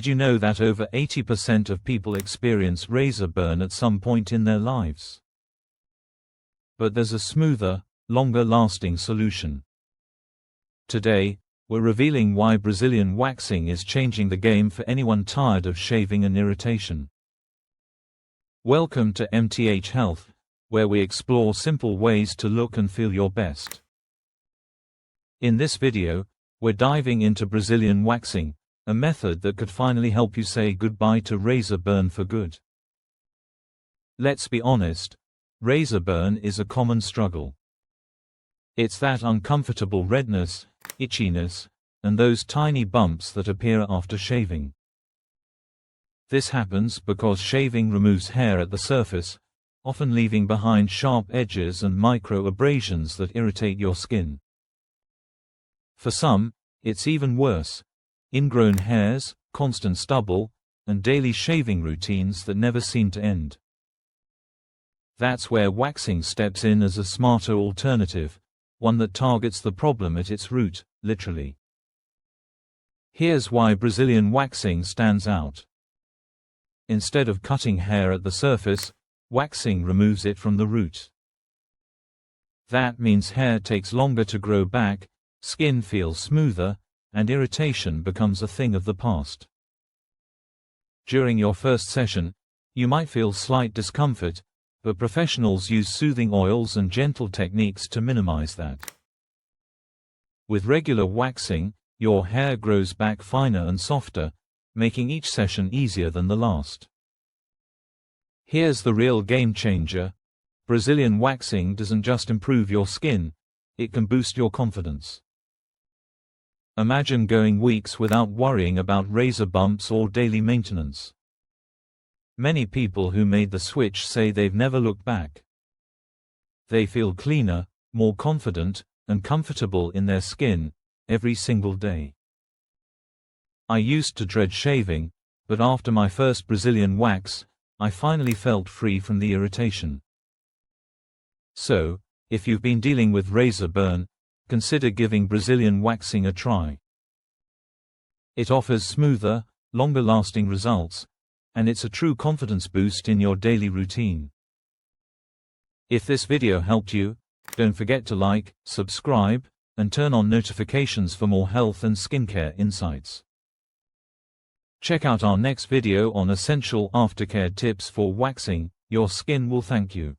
Did you know that over 80% of people experience razor burn at some point in their lives? But there's a smoother, longer-lasting solution. Today, we're revealing why Brazilian waxing is changing the game for anyone tired of shaving and irritation. Welcome to MTH Health, where we explore simple ways to look and feel your best. In this video, we're diving into Brazilian waxing, a method that could finally help you say goodbye to razor burn for good. Let's be honest, razor burn is a common struggle. It's that uncomfortable redness, itchiness, and those tiny bumps that appear after shaving. This happens because shaving removes hair at the surface, often leaving behind sharp edges and micro-abrasions that irritate your skin. For some, it's even worse: ingrown hairs, constant stubble, and daily shaving routines that never seem to end. That's where waxing steps in as a smarter alternative, one that targets the problem at its root, literally. Here's why Brazilian waxing stands out. Instead of cutting hair at the surface, waxing removes it from the root. That means hair takes longer to grow back, skin feels smoother, and irritation becomes a thing of the past. During your first session, you might feel slight discomfort, but professionals use soothing oils and gentle techniques to minimize that. With regular waxing, your hair grows back finer and softer, making each session easier than the last. Here's the real game changer: Brazilian waxing doesn't just improve your skin, it can boost your confidence. Imagine going weeks without worrying about razor bumps or daily maintenance. Many people who made the switch say they've never looked back. They feel cleaner, more confident, and comfortable in their skin every single day. I used to dread shaving, but after my first Brazilian wax, I finally felt free from the irritation. So, if you've been dealing with razor burn, consider giving Brazilian waxing a try. It offers smoother, longer-lasting results, and it's a true confidence boost in your daily routine. If this video helped you, don't forget to like, subscribe, and turn on notifications for more health and skincare insights. Check out our next video on essential aftercare tips for waxing. Your skin will thank you.